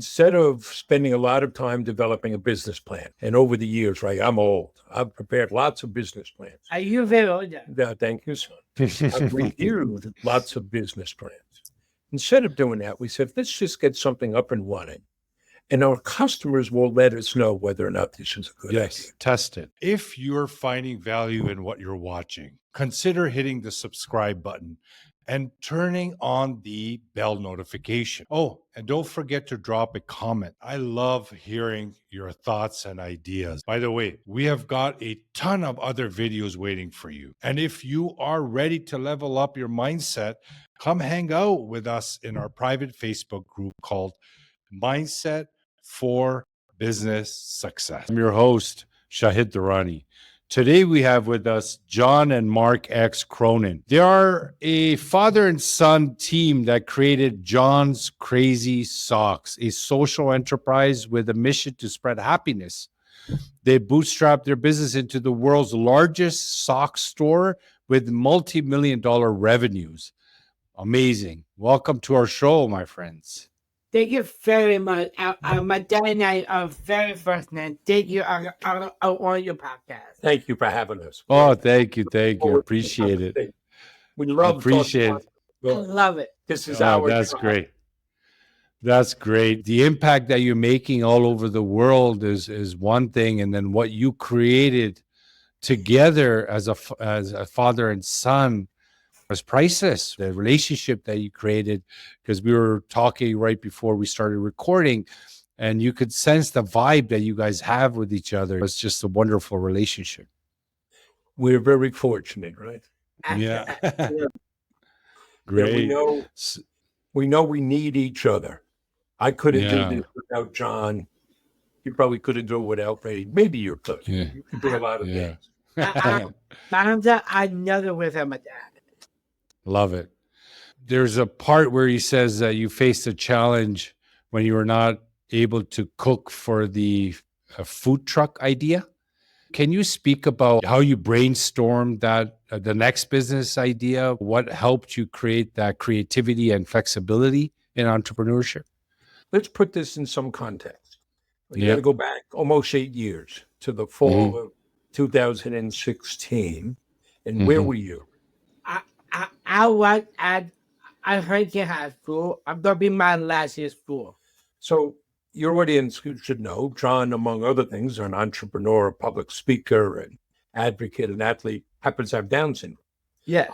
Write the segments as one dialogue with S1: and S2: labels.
S1: instead of spending a lot of time developing a business plan, and over the years, right, I'm old. I've prepared lots of business plans.
S2: Are you very old?
S1: Thank you, son. I've reviewed lots of business plans. Instead of doing that, we said, let's just get something up and running. And our customers will let us know whether or not this is a good idea.
S3: Test it. If you're finding value in what you're watching, consider hitting the subscribe button and turning on the bell notification. Oh, and don't forget to drop a comment. I love hearing your thoughts and ideas. By the way, we have got a ton of other videos waiting for you. And if you are ready to level up your mindset, come hang out with us in our private Facebook group called Mindset for Business Success. I'm your host, Shahid Durrani. Today we have with us John and Mark X. Cronin. They are a father and son team that created John's Crazy Socks, a social enterprise with a mission to spread happiness. They bootstrapped their business into the world's largest sock store with multi-million-dollar revenues. Amazing. Welcome to our show, my friends.
S2: Thank you very much. My dad and I are very first name. Thank you on your podcast.
S1: Thank you for having us.
S3: Oh, thank you. Appreciate it.
S1: We love
S3: Appreciate it.
S2: I love it.
S1: This is
S3: that's great. That's great. The impact that you're making all over the world is one thing, and then what you created together as a father and son was priceless. The relationship that you created, because we were talking right before we started recording, and you could sense the vibe that you guys have with each other. It's just a wonderful relationship.
S1: We're very fortunate, right?
S3: Yeah.
S1: Great. We know we need each other. I couldn't do this without John. You probably couldn't do it without me. Maybe you could. Yeah. You could do a lot of things.
S2: I never with him, my dad.
S3: Love it. There's a part where he says that you faced a challenge when you were not able to cook for the food truck idea. Can you speak about how you brainstormed that, the next business idea? What helped you create that creativity and flexibility in entrepreneurship?
S1: Let's put this in some context. You got to go back almost 8 years to the fall of 2016. And where were you?
S2: I was at Hurricane High School. I'm going to be my last year school.
S1: So your audience should know, John, among other things, are an entrepreneur, a public speaker, an advocate, an athlete, happens to have Down syndrome.
S2: Yeah.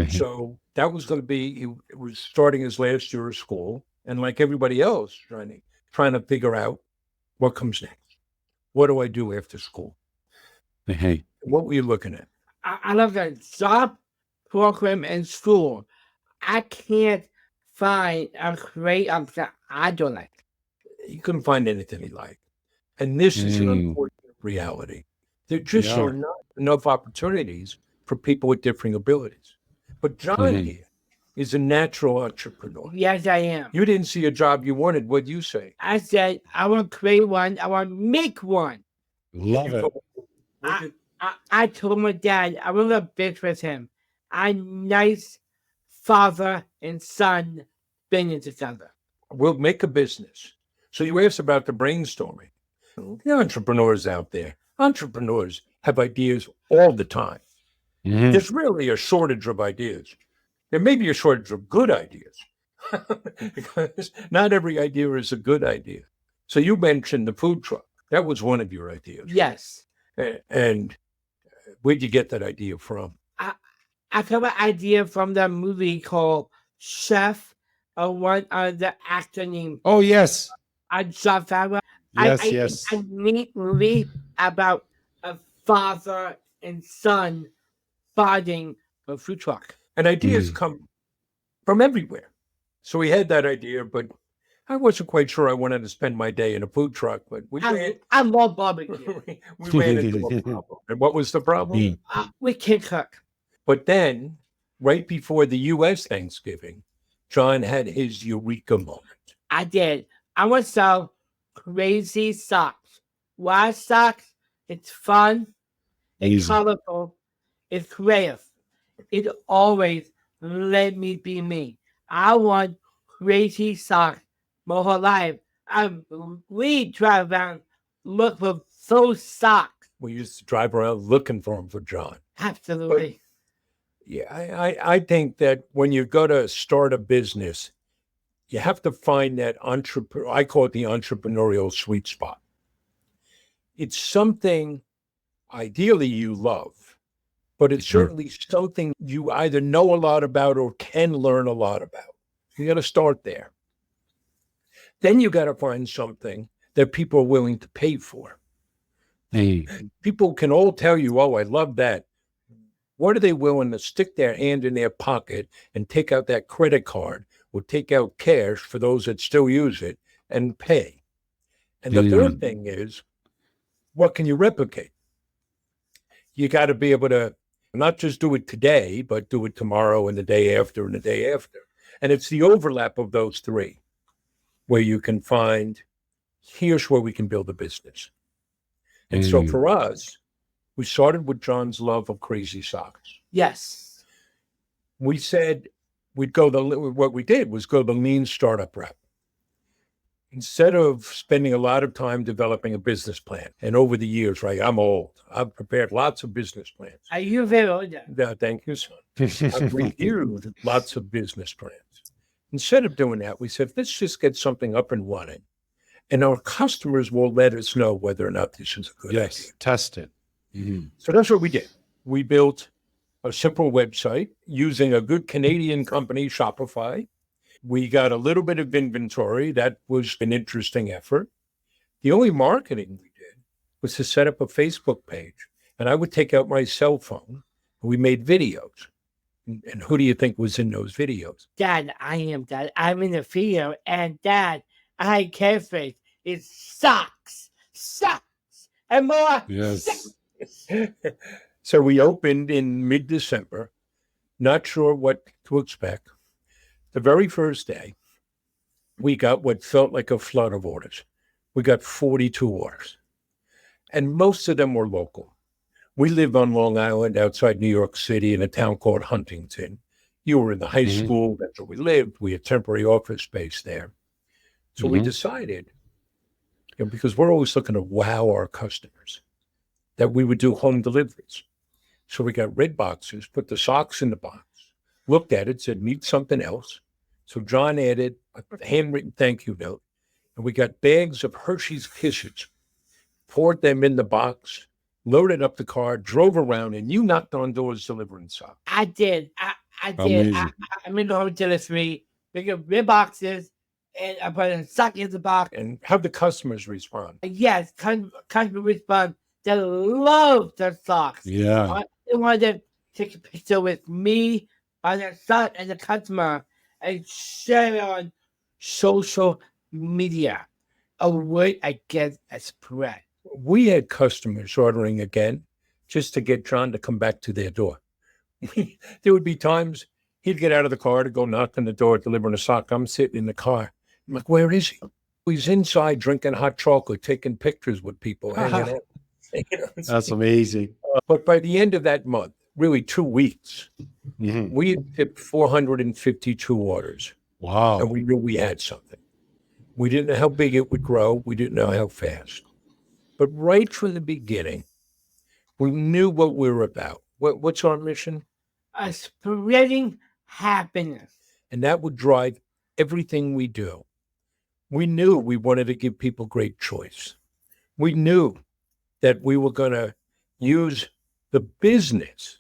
S1: So that was going to be, he was starting his last year of school. And like everybody else, trying to figure out what comes next. What do I do after school?
S3: Hey.
S1: What were you looking at?
S2: I love that job program in school. I can't find a great option I don't like.
S1: You couldn't find anything he liked. And this is an unfortunate reality. There just are not enough opportunities for people with differing abilities. But John here is a natural entrepreneur.
S2: Yes, I am.
S1: You didn't see a job you wanted. What'd you say?
S2: I said, I want to create one. I want to make one.
S3: Love it.
S2: I told my dad, I want to bitch with him. A nice father and son bringing together.
S1: We'll make a business. So you asked about the brainstorming. The entrepreneurs out there, entrepreneurs have ideas all the time. There's really a shortage of ideas. There may be a shortage of good ideas because not every idea is a good idea. So you mentioned the food truck. That was one of your ideas.
S2: Yes.
S1: And where'd you get that idea from?
S2: I got an idea from the movie called Chef, or one of the actor named.
S3: Oh, yes.
S2: John Favreau.
S3: Yes.
S2: A neat movie about a father and son starting a food truck.
S1: And ideas come from everywhere. So we had that idea, but I wasn't quite sure I wanted to spend my day in a food truck. But
S2: I love barbecue.
S1: we ran into a problem. And what was the problem?
S2: We can't cook.
S1: But then, right before the U.S. Thanksgiving, John had his eureka moment.
S2: I did. I want to sell crazy socks. Why socks? It's fun. It's colorful. It's creative. It always let me be me. I want crazy socks my whole life. We drive around, look for those socks.
S1: We used to drive around looking for them for John.
S2: Absolutely.
S1: Yeah, I think that when you go to start a business, you have to find that I call it the entrepreneurial sweet spot. It's something ideally you love, but it's certainly something you either know a lot about or can learn a lot about. You got to start there. Then you got to find something that people are willing to pay for.
S4: Hey.
S1: People can all tell you, oh, I love that. What are they willing to stick their hand in their pocket and take out that credit card or take out cash for those that still use it and pay? And the third thing is, what can you replicate? You got to be able to not just do it today, but do it tomorrow and the day after and the day after. And it's the overlap of those three where you can find, here's where we can build a business. And so for us, we started with John's love of crazy socks.
S2: Yes.
S1: We said what we did was go the lean startup route. Instead of spending a lot of time developing a business plan, and over the years, right, I'm old. I've prepared lots of business plans.
S2: Are you very old?
S1: Yeah, thank you, son. I've reviewed lots of business plans. Instead of doing that, we said, let's just get something up and running. And our customers will let us know whether or not this is a good idea.
S3: Test it.
S1: So that's what we did. We built a simple website using a good Canadian company, Shopify. We got a little bit of inventory. That was an interesting effort. The only marketing we did was to set up a Facebook page. And I would take out my cell phone and we made videos. And who do you think was in those videos?
S2: Dad, I am Dad. I'm in the video. And Dad, I catchphrase is socks, and more.
S3: Yes.
S1: So we opened in mid-December, not sure what to expect. The very first day, we got what felt like a flood of orders. We got 42 orders, and most of them were local. We live on Long Island outside New York City in a town called Huntington. You were in the high school, that's where we lived. We had temporary office space there. So we decided, because we're always looking to wow our customers, that we would do home deliveries. So we got red boxes, put the socks in the box, looked at it, said, need something else. So John added a handwritten thank you note, and we got bags of Hershey's Kisses, poured them in the box, loaded up the car, drove around, and you knocked on doors delivering socks.
S2: I did. I did. I made the home delivery, we got red boxes, and I put a sock in the box.
S1: And how the customers respond?
S2: Yes, customer respond. They love the socks.
S3: Yeah.
S2: They wanted to take a picture with me on the sock and the customer and share it on social media. A word against a spread.
S1: We had customers ordering again just to get John to come back to their door. There would be times he'd get out of the car to go knock on the door, delivering a sock. I'm sitting in the car. I'm like, where is he? He's inside drinking hot chocolate, taking pictures with people, hanging out.
S4: That's amazing.
S1: But by the end of that month, really 2 weeks, we had tipped 452 orders.
S3: Wow.
S1: And we knew we had something. We didn't know how big it would grow. We didn't know how fast. But right from the beginning, we knew what we were about. What's our mission?
S2: Spreading happiness.
S1: And that would drive everything we do. We knew we wanted to give people great choice. We knew that we were going to use the business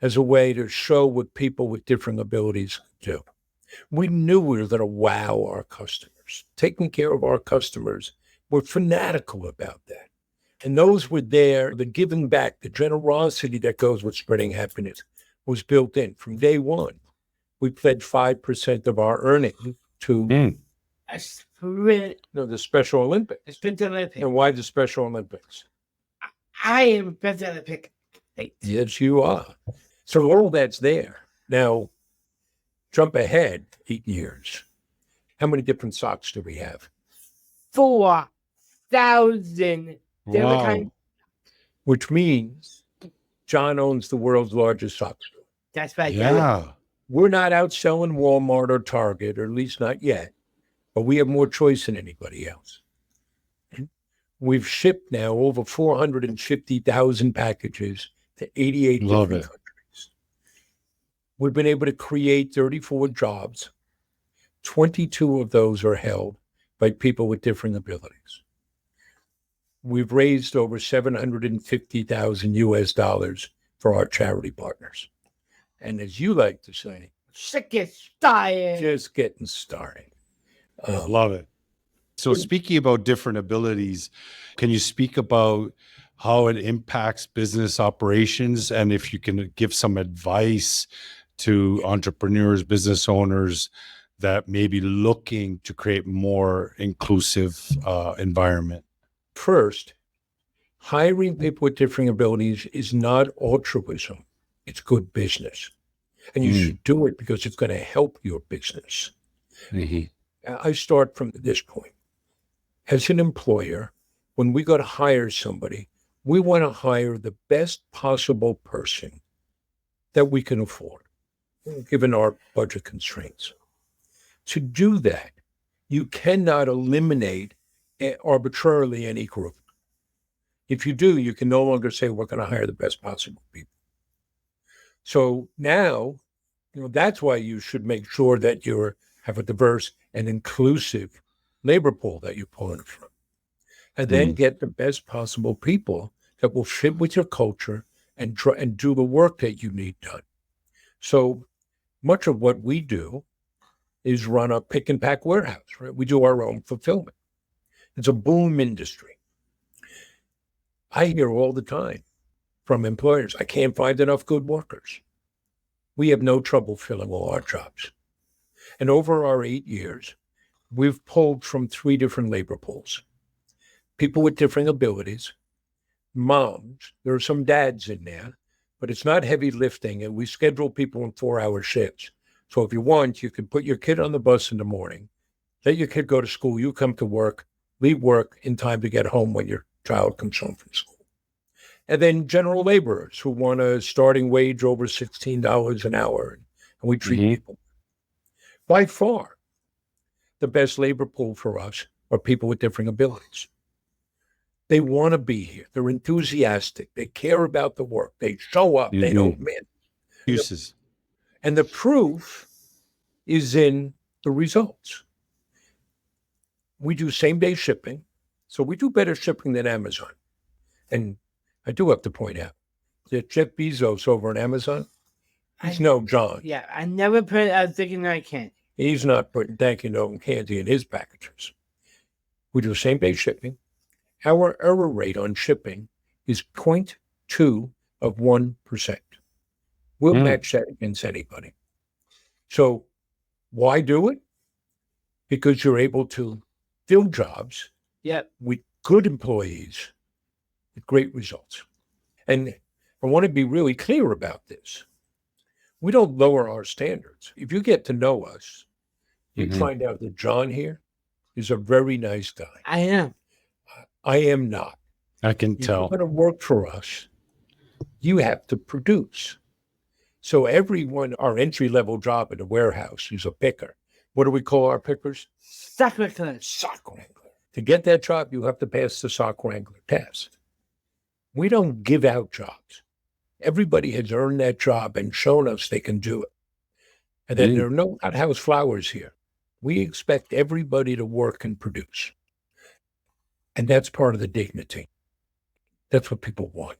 S1: as a way to show what people with different abilities do. We knew we were going to wow our customers. Taking care of our customers, we're fanatical about that. And those were there, the giving back, the generosity that goes with spreading happiness was built in from day one. We pledged 5% of our earnings to the Special Olympics. And why the Special Olympics?
S2: I am a Special Olympic athlete.
S1: Yes, you are. So all that's there. Now, jump ahead 8 years. How many different socks do we have?
S2: 4,000.
S3: Wow.
S1: Which means John owns the world's largest sock store.
S2: That's right.
S3: Yeah.
S1: We're not outselling Walmart or Target, or at least not yet. but we have more choice than anybody else. We've shipped now over 450,000 packages to 88
S4: Love
S1: different
S4: it.
S1: countries. We've been able to create 34 jobs. 22 of those are held by people with different abilities. We've raised over 750,000 US dollars for our charity partners. And as you like to say,
S2: Just get started.
S1: just getting started.
S4: Love it. So speaking about different abilities, can you speak about how it impacts business operations, and if you can give some advice to entrepreneurs, business owners that may be looking to create more inclusive environment?
S1: First, hiring people with different abilities is not altruism. It's good business. And you should do it because it's going to help your business. I start from this point. As an employer, when we go to hire somebody, we want to hire the best possible person that we can afford, given our budget constraints. To do that, you cannot eliminate arbitrarily any group. If you do, you can no longer say we're going to hire the best possible people. So now, that's why you should make sure that you have a diverse and inclusive labor pool that you pull in from. And then get the best possible people that will fit with your culture and do the work that you need done. So much of what we do is run a pick and pack warehouse, right? We do our own fulfillment. It's a boom industry. I hear all the time from employers, I can't find enough good workers. We have no trouble filling all our jobs. And over our 8 years, we've pulled from 3 different labor pools. People with different abilities, moms, there are some dads in there, but it's not heavy lifting, and we schedule people in 4-hour shifts. So if you want, you can put your kid on the bus in the morning, let your kid go to school, you come to work, leave work in time to get home when your child comes home from school. And then general laborers who want a starting wage over $16 an hour, and we treat people. By far, the best labor pool for us are people with different abilities. They want to be here. They're enthusiastic. They care about the work. They show up. They don't miss.
S4: Uses.
S1: And the proof is in the results. We do same-day shipping. So we do better shipping than Amazon. And I do have to point out that Jeff Bezos over on Amazon, he's no John.
S2: Yeah, I never put a thinking I can't.
S1: He's not putting thank you note and candy in his packages. We do same-day shipping. Our error rate on shipping is 0.2 of 1%. We'll match that against anybody. So why do it? Because you're able to fill jobs with good employees with great results. And I want to be really clear about this. We don't lower our standards. If you get to know us, you find out that John here is a very nice guy.
S2: I am.
S1: I am not.
S4: I can tell.
S1: If you're going to work for us, you have to produce. So our entry-level job in the warehouse is a picker. What do we call our pickers?
S2: Sock wrangler.
S1: Sock wrangler. To get that job, you have to pass the sock wrangler test. We don't give out jobs. Everybody has earned that job and shown us they can do it. And then there are no hothouse flowers here. We expect everybody to work and produce. And that's part of the dignity. That's what people want.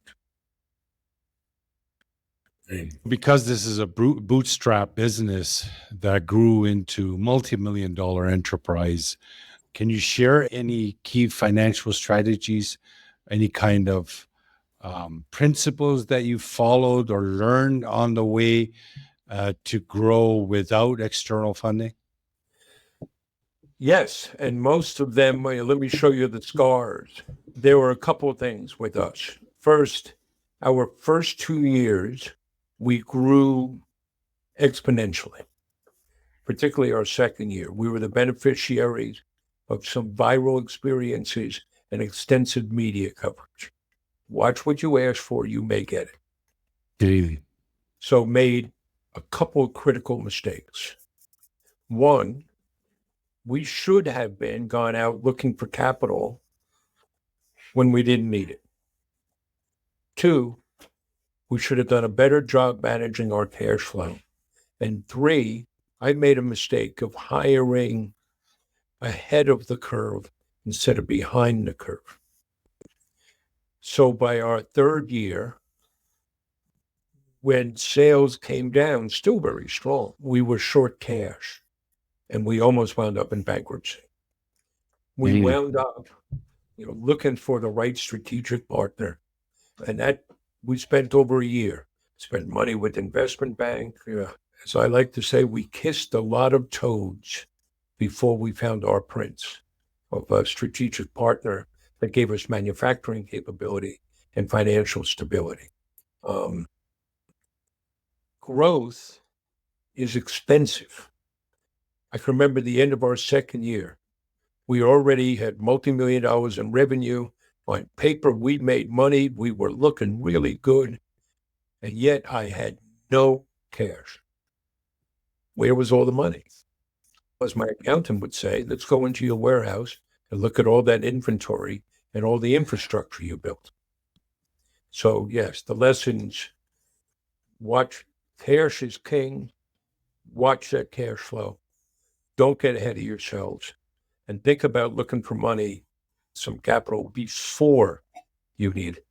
S4: Because this is a bootstrap business that grew into multi-million-dollar enterprise, can you share any key financial strategies, any kind of principles that you followed or learned on the way to grow without external funding?
S1: Yes, and most of them, let me show you the scars. There were a couple of things with us. First, our first 2 years, we grew exponentially, particularly our second year. We were the beneficiaries of some viral experiences and extensive media coverage. Watch what you ask for, you may get it.
S4: Daily.
S1: So made a couple of critical mistakes. One, We should have been gone out looking for capital when we didn't need it. 2, we should have done a better job managing our cash flow. And 3, I made a mistake of hiring ahead of the curve instead of behind the curve. So by our 3rd year, when sales came down, still very strong, we were short cash and we almost wound up in bankruptcy. We wound up, looking for the right strategic partner. And that we spent over a year, spent money with investment bank. As I like to say, we kissed a lot of toads before we found our prince of a strategic partner that gave us manufacturing capability and financial stability. Growth is expensive. I can remember the end of our 2nd year. We already had multi-million dollars in revenue. On paper, we made money. We were looking really good. And yet I had no cash. Where was all the money? As my accountant would say, let's go into your warehouse and look at all that inventory and all the infrastructure you built. So yes, the lessons, watch, cash is king. Watch that cash flow. Don't get ahead of yourselves. And think about looking for money, some capital before you need it.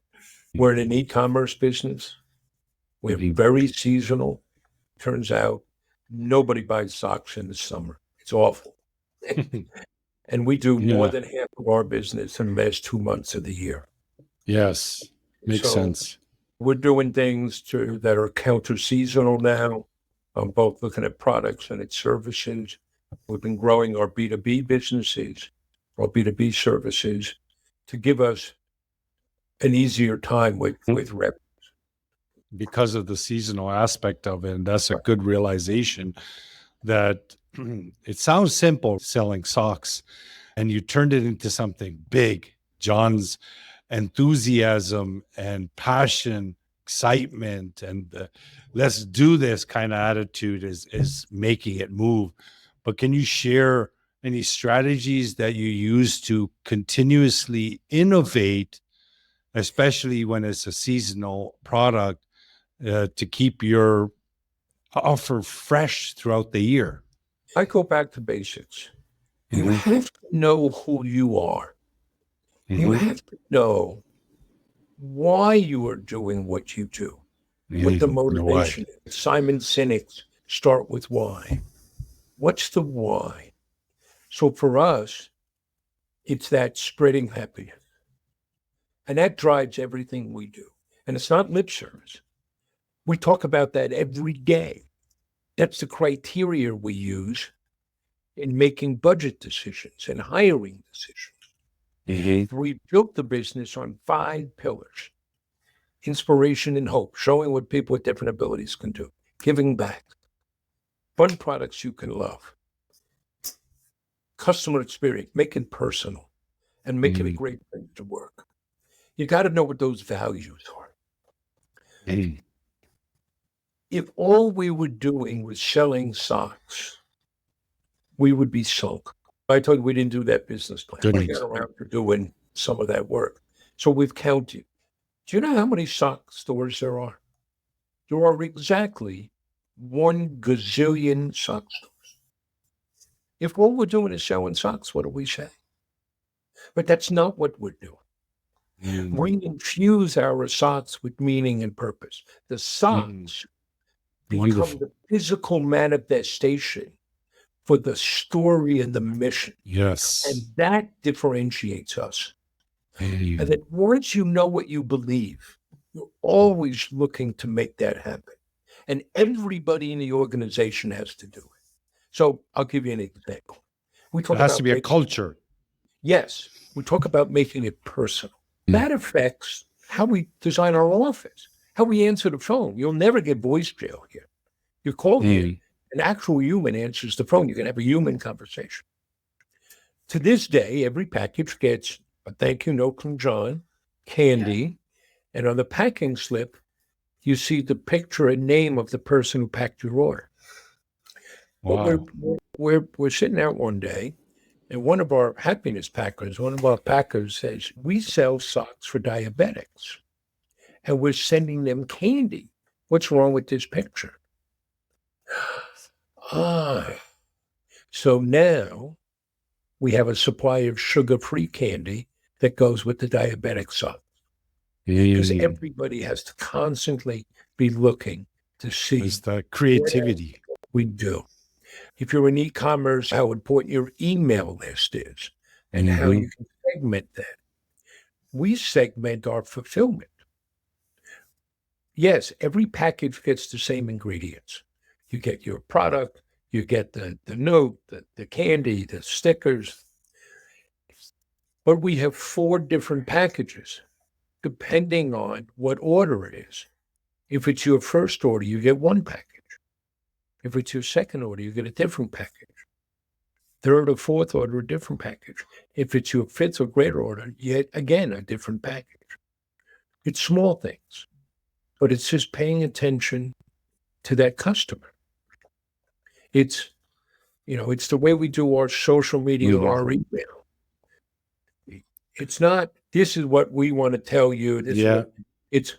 S1: We're in an e-commerce business. We're very seasonal. Turns out nobody buys socks in the summer. It's awful. And we do more than half of our business in the last 2 months of the year.
S4: Yes, makes sense.
S1: We're doing things that are counter-seasonal now. I'm both looking at products and its services. We've been growing our B2B businesses, our B2B services, to give us an easier time with revenue.
S4: Because of the seasonal aspect of it, and that's a good realization that it sounds simple selling socks, and you turned it into something big. John's enthusiasm and passion, excitement, and the let's do this kind of attitude is making it move. But can you share any strategies that you use to continuously innovate, especially when it's a seasonal product, to keep your offer fresh throughout the year?
S1: I go back to basics. You have to know who you are. You have to know why you are doing what you do, what the motivation is. Simon Sinek's start with why. What's the why? So for us, it's that spreading happiness. And that drives everything we do. And it's not lip service. We talk about that every day. That's the criteria we use in making budget decisions and hiring decisions. We built the business on 5 pillars: inspiration and hope, showing what people with different abilities can do, giving back, fun products you can love, customer experience, make it personal, and make it a great place to work. You got to know what those values are. If all we were doing was selling socks, we would be sunk. I told you we didn't do that business plan. We got around to doing some of that work. So we've counted. Do you know how many sock stores there are? There are exactly 1 gazillion sock stores. If all we're doing is selling socks, what do we say? But that's not what we're doing. We infuse our socks with meaning and purpose. The socks become the physical manifestation for the story and the mission.
S4: Yes.
S1: And that differentiates us. And that once you know what you believe, you're always looking to make that happen. And everybody in the organization has to do it. So I'll give you an example.
S4: It has to be a culture.
S1: Yes. We talk about making it personal. That affects how we design our office, how we answer the phone. You'll never get voice jail here. You call here, an actual human answers the phone. You can have a human conversation. To this day, every package gets a thank you note from John, candy, and on the packing slip, you see the picture and name of the person who packed your order. Wow. But we're sitting out one day, And one of our happiness packers, one of our packers says, we sell socks for diabetics and we're sending them candy. What's wrong with this picture? So now we have a supply of sugar-free candy that goes with the diabetic sock. Because everybody has to constantly be looking to see.
S4: It's the creativity.
S1: We do. If you're in e-commerce, how important your email list is and how you can segment that. We segment our fulfillment. Yes, every package gets the same ingredients. You get your product, you get the note, the candy, the stickers. But we have 4 different packages, depending on what order it is. If it's your first order, you get 1 package. If it's your second order, you get a different package. Third or fourth order, a different package. If it's your 5th or greater order, yet again, a different package. It's small things, but it's just paying attention to that customer. It's, it's the way we do our social media or our email. It's not, this is what we want to tell you. It's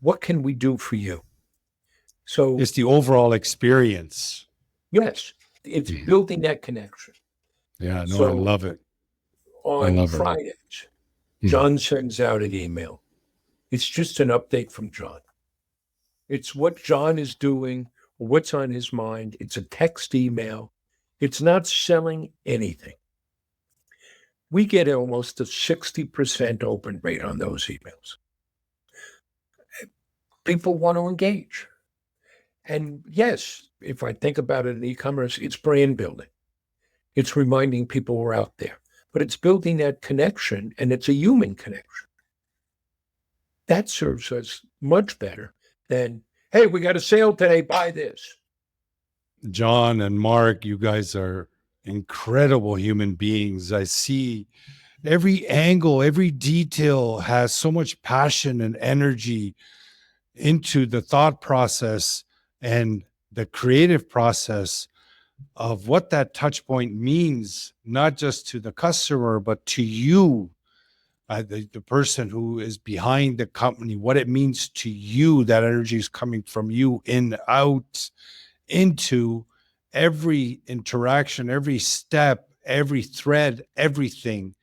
S1: what can we do for you? So
S4: it's the overall experience.
S1: Yes, it's building that connection.
S4: Yeah, no, I love it.
S1: On Fridays, John sends out an email. It's just an update from John. It's what John is doing, what's on his mind. It's a text email. It's not selling anything. We get almost a 60% open rate on those emails. People want to engage. And yes, if I think about it in e-commerce, it's brand building. It's reminding people we're out there. But it's building that connection, and it's a human connection. That serves us much better than, hey, we got a sale today, buy this.
S4: John and Mark, you guys are incredible human beings. I see every angle, every detail has so much passion and energy into the thought process and the creative process of what that touch point means, not just to the customer, but to you, the person who is behind the company, what it means to you. That energy is coming from you in, out, into every interaction, every step, every thread, everything.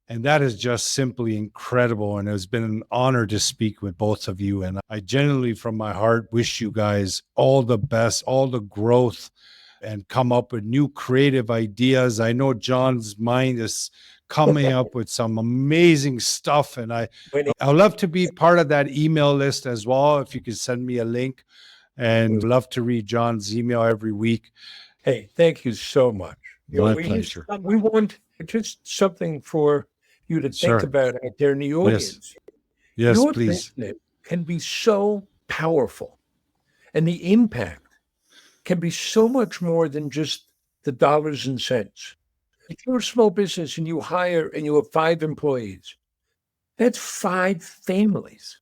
S4: And that is just simply incredible. And it's been an honor to speak with both of you. And I genuinely, from my heart, wish you guys all the best, all the growth, and come up with new creative ideas. I know John's mind is coming up with some amazing stuff. And I'd love to be part of that email list as well. If you could send me a link, and love to read John's email every week.
S1: Hey, thank you so much.
S4: My pleasure.
S1: We want just something for you to think about out there in the audience.
S4: Yes,
S1: Your
S4: please.
S1: business can be so powerful, and the impact can be so much more than just the dollars and cents. If you're a small business and you hire and you have 5 employees, that's 5 families.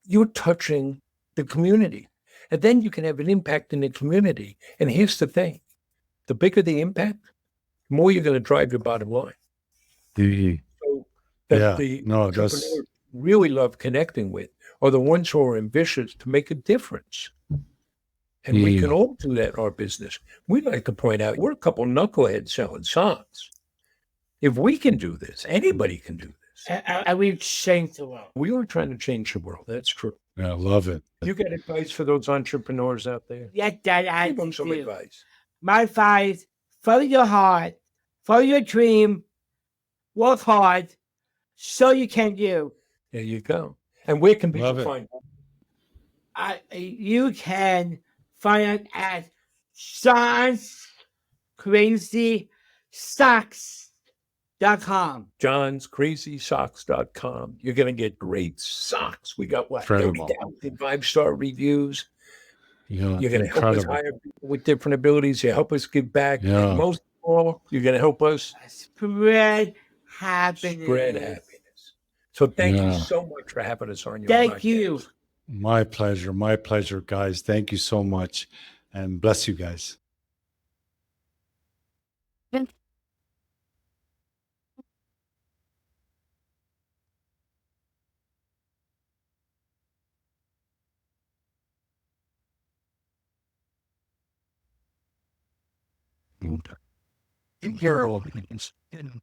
S1: You're touching the community. And then you can have an impact in the community. And here's the thing. The bigger the impact, the more you're going to drive your bottom line. So the entrepreneurs really love connecting with are the ones who are ambitious to make a difference. And we can all do that in our business. We'd like to point out, we're a couple knuckleheads selling socks. If we can do this, anybody can do this.
S2: And we've changed the world.
S1: We are trying to change the world. That's true.
S4: Yeah, I love it.
S1: You got advice for those entrepreneurs out there?
S2: Yes, Dad, I
S1: Give them some
S2: do.
S1: advice.
S2: My advice, follow your heart, follow your dream, work hard, so you can do.
S1: There you go. And where can people find
S2: you can find it at johnscrazysocks.com.
S1: johnscrazysocks.com. You're going to get great socks. We got what?
S4: Incredible.
S1: 30,000 5-star reviews.
S4: Yeah,
S1: You're going to help us hire people with different abilities. You help us give back.
S4: Yeah.
S1: And most of all, you're going to help us
S2: spread happiness.
S1: So thank you so much for having us on your
S2: Thank
S1: podcast.
S2: you.
S4: My pleasure, guys. Thank you so much. And bless you guys.
S1: imperial opinions in